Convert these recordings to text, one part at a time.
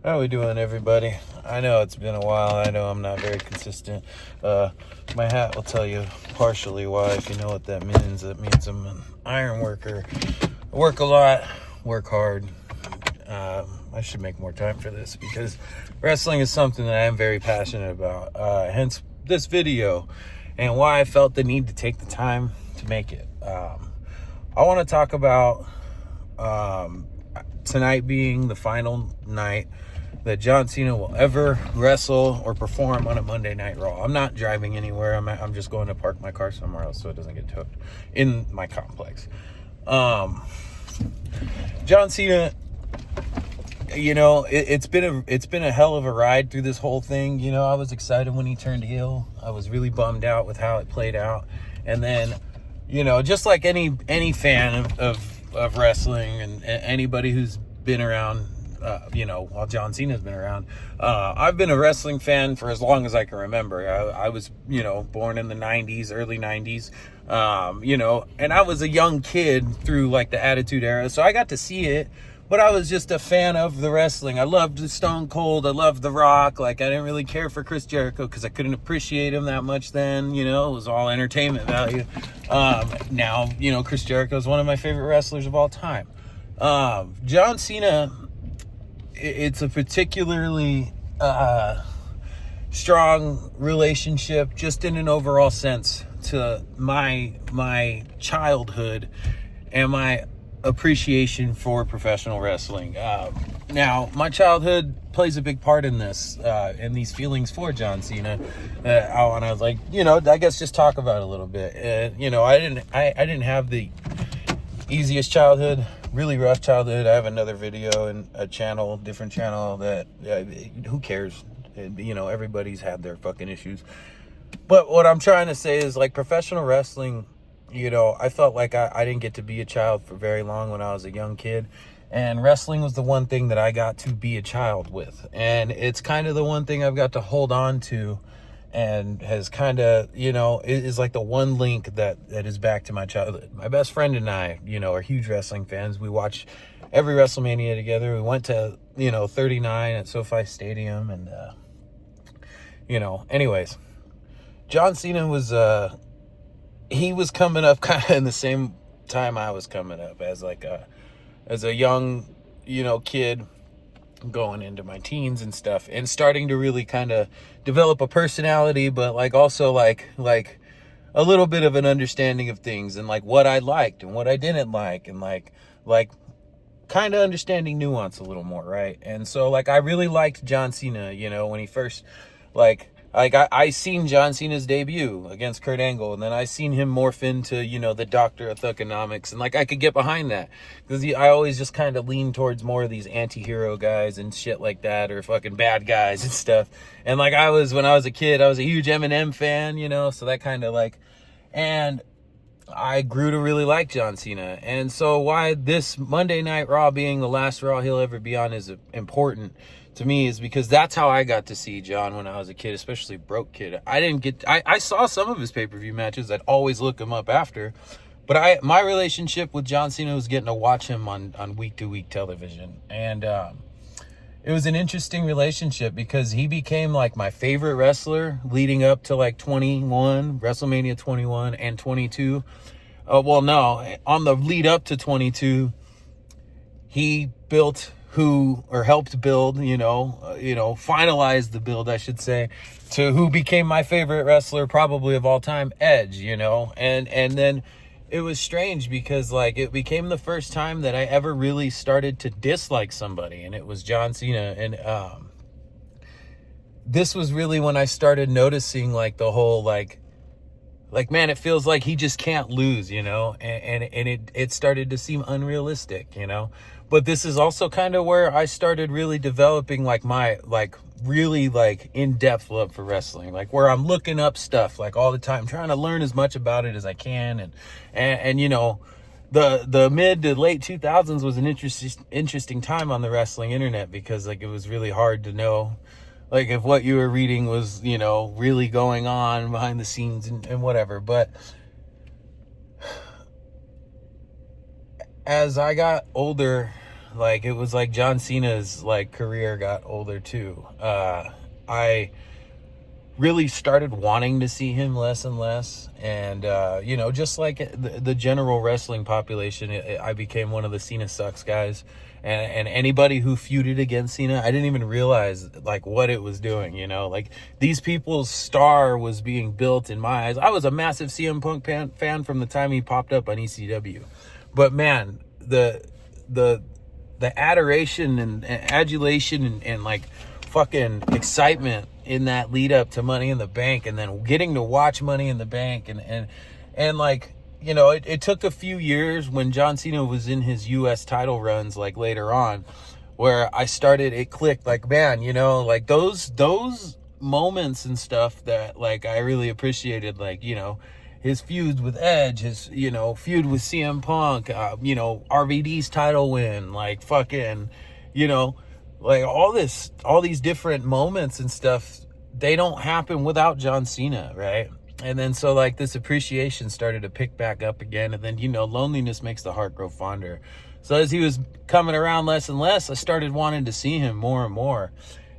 How we doing, everybody? I know it's been a while. I know I'm not very consistent. My hat will tell you partially why, if you know what that means. That means I'm an iron worker. I work a lot, work hard. I should make more time for this because wrestling is something that I am very passionate about. Hence this video and why I felt the need to take the time to make it. I want to talk about tonight being the final night that John Cena will ever wrestle or perform on a Monday Night Raw. I'm not driving anywhere. I'm just going to park my car somewhere else so it doesn't get towed in my complex. John Cena, you know, it's been a hell of a ride through this whole thing. You know, I was excited when he turned heel. I was really bummed out with how it played out. And then, you know, just like any fan of wrestling and anybody who's been around, while John Cena's been around, I've been a wrestling fan for as long as I can remember. I was, born in the 90s, early 90s, and I was a young kid through like the Attitude Era, so I got to see it, but I was just a fan of the wrestling. I loved Stone Cold, I loved The Rock. Like, I didn't really care for Chris Jericho because I couldn't appreciate him that much then. It was all entertainment value. Now, Chris Jericho is one of my favorite wrestlers of all time. John Cena, it's a particularly strong relationship just in an overall sense to my childhood and my appreciation for professional wrestling. Now, my childhood plays a big part in this, and these feelings for John Cena. I want to, I guess just talk about it a little bit. I didn't have the easiest childhood, really rough childhood. I have another video and different channel that, who cares? Everybody's had their fucking issues. But what I'm trying to say is, like, professional wrestling, I felt like I didn't get to be a child for very long when I was a young kid. And wrestling was the one thing that I got to be a child with. And it's kind of the one thing I've got to hold on to and has kind of, is like the one link that is back to my childhood. My best friend and I, are huge wrestling fans. We watch every WrestleMania together. We went to, 39 at SoFi Stadium. And, anyways, John Cena was, he was coming up kind of in the same time I was coming up as a young, kid going into my teens and stuff, and starting to really kind of develop a personality, but also like a little bit of an understanding of things and like what I liked and what I didn't like, and like kind of understanding nuance a little more, right? And so I really liked John Cena, when he first I seen John Cena's debut against Kurt Angle, and then I seen him morph into, the Doctor of Thugonomics, and I could get behind that because I always just kind of lean towards more of these anti-hero guys and shit like that, or fucking bad guys and stuff. And when I was a kid, I was a huge Eminem fan, so that kind of and I grew to really like John Cena. And so why this Monday Night Raw being the last Raw he'll ever be on is important to me is because that's how I got to see John when I was a kid, especially broke kid. I saw some of his pay-per-view matches. I'd always look him up after. But my relationship with John Cena was getting to watch him on week-to-week television. And it was an interesting relationship because he became my favorite wrestler leading up to WrestleMania 21 and 22. On the lead up to 22, he helped build, finalize the build, I should say, to who became my favorite wrestler probably of all time, Edge, and then it was strange because it became the first time that I ever really started to dislike somebody, and it was John Cena. And this was really when I started noticing the whole man, it feels like he just can't lose, and it started to seem unrealistic, But this is also kind of where I started really developing my really in-depth love for wrestling, where I'm looking up stuff all the time, trying to learn as much about it as I can. And the mid to late 2000s was an interesting time on the wrestling internet because it was really hard to know if what you were reading was, really going on behind the scenes and whatever. But as I got older, Like, it was like John Cena's like career got older too. I really started wanting to see him less and less, and just like the general wrestling population, I became one of the Cena sucks guys, and anybody who feuded against Cena, I didn't even realize like what it was doing. Like, these people's star was being built in my eyes. I was a massive CM Punk fan from the time he popped up on ECW, but man, the adoration and adulation and like fucking excitement in that lead up to Money in the Bank, and then getting to watch Money in the Bank, and like, it took a few years when John Cena was in his US title runs, like later on, where it clicked, like, man, like those moments and stuff that like I really appreciated, like, his feud with Edge, his, feud with CM Punk, RVD's title win, like fucking, like all these different moments and stuff, they don't happen without John Cena, right? And then so like this appreciation started to pick back up again, and then loneliness makes the heart grow fonder. So as he was coming around less and less, I started wanting to see him more and more,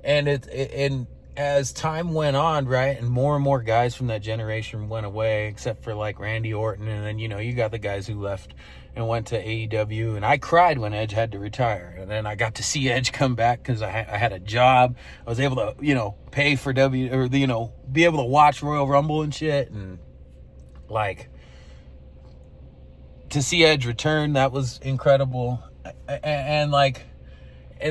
and and as time went on, right, and more guys from that generation went away, except for like Randy Orton, and then you got the guys who left and went to AEW, and I cried when Edge had to retire, and then I got to see Edge come back because I had a job. I was able to pay for be able to watch Royal Rumble and shit, and like to see Edge return, that was incredible, and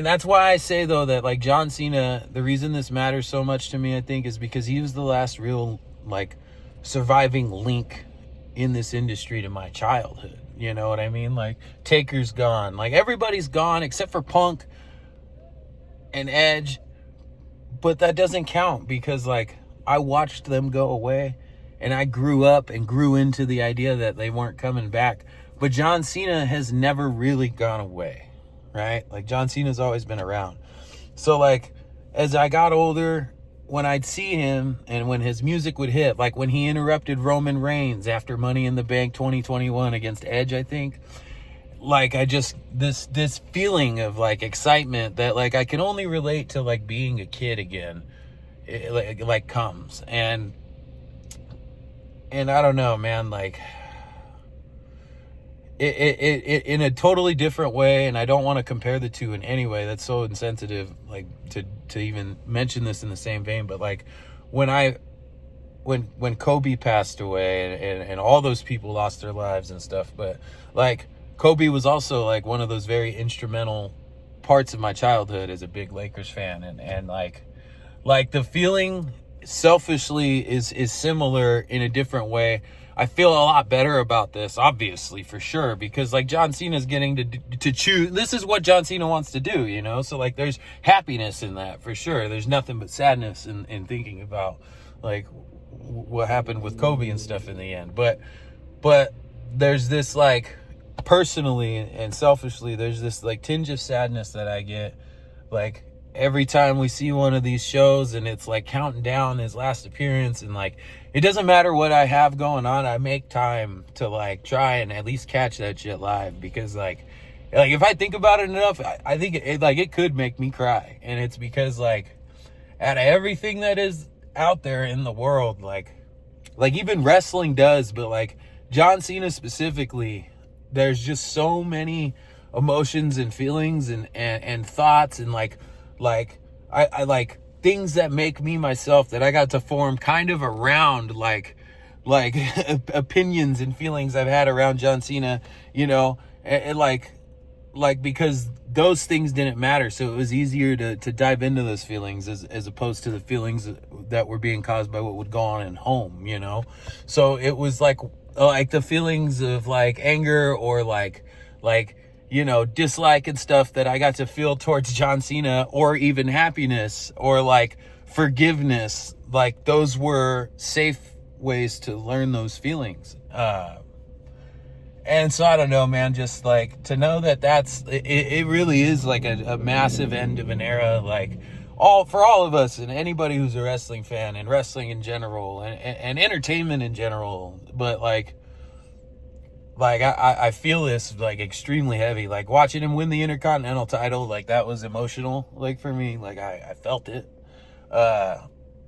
that's why I say, though, that like John Cena, the reason this matters so much to me, I think, is because he was the last real like surviving link in this industry to my childhood. You know what I mean? Like, Taker's gone. Like, everybody's gone except for Punk and Edge. But that doesn't count because, like, I watched them go away, and I grew up and grew into the idea that they weren't coming back. But John Cena has never really gone away, right? Like, John Cena's always been around. So, like, as I got older, when I'd see him and when his music would hit, like when he interrupted Roman Reigns after Money in the Bank 2021 against Edge, I think, like I just, this feeling of like excitement that like I can only relate to like being a kid again, it like comes. And I don't know, man, like it in a totally different way, and I don't want to compare the two in any way. That's so insensitive, like to even mention this in the same vein. But like when Kobe passed away and all those people lost their lives and stuff, but like Kobe was also like one of those very instrumental parts of my childhood as a big Lakers fan, and like the feeling selfishly is similar in a different way. I feel a lot better about this, obviously, for sure, because like John Cena's getting to choose. This is what John Cena wants to do, so like there's happiness in that for sure. There's nothing but sadness in thinking about like what happened with Kobe and stuff in the end, but there's this like personally and selfishly, there's this like tinge of sadness that I get like every time we see one of these shows, and it's like counting down his last appearance, and like it doesn't matter what I have going on, I make time to like try and at least catch that shit live, because like if I think about it enough, I think it could make me cry. And it's because like out of everything that is out there in the world, like even wrestling does, but like John Cena specifically, there's just so many emotions and feelings and thoughts and like I like things that make me myself, that I got to form kind of around like opinions and feelings I've had around John Cena, and like because those things didn't matter, so it was easier to dive into those feelings as opposed to the feelings that were being caused by what would go on in home, so it was like the feelings of like anger or like dislike and stuff that I got to feel towards John Cena, or even happiness or like forgiveness. Like those were safe ways to learn those feelings. And so I don't know, man, just like to know that it really is like a massive end of an era, like for all of us and anybody who's a wrestling fan and wrestling in general and entertainment in general. But like like I feel this like extremely heavy. Like watching him win the Intercontinental title, like that was emotional. Like for me, like I felt it.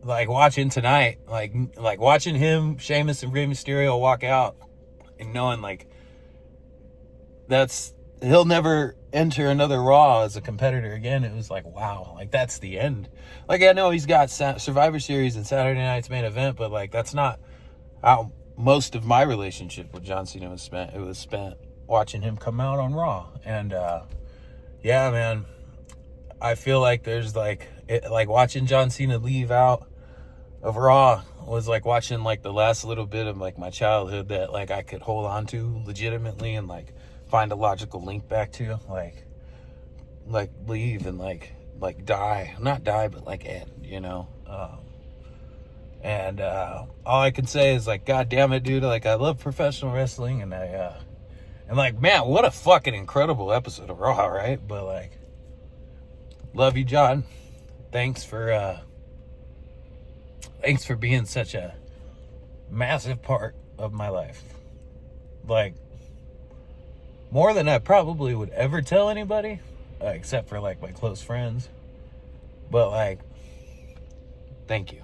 Like watching tonight, like watching him, Sheamus and Rey Mysterio walk out, and knowing like he'll never enter another Raw as a competitor again. It was like, wow, like that's the end. Like I know he's got Survivor Series and Saturday Night's Main Event, but like that's not how most of my relationship with John Cena was spent. It was spent watching him come out on Raw. And yeah, man, I feel like there's like watching John Cena leave out of Raw was like watching like the last little bit of like my childhood that like I could hold on to legitimately and like find a logical link back to, like leave and like die, not die, but like end, you know. And all I can say is like, God damn it, dude, like I love professional wrestling, and and like, man, what a fucking incredible episode of Raw, right? But like, love you, John. Thanks for being such a massive part of my life. Like, more than I probably would ever tell anybody, except for like my close friends. But like, thank you.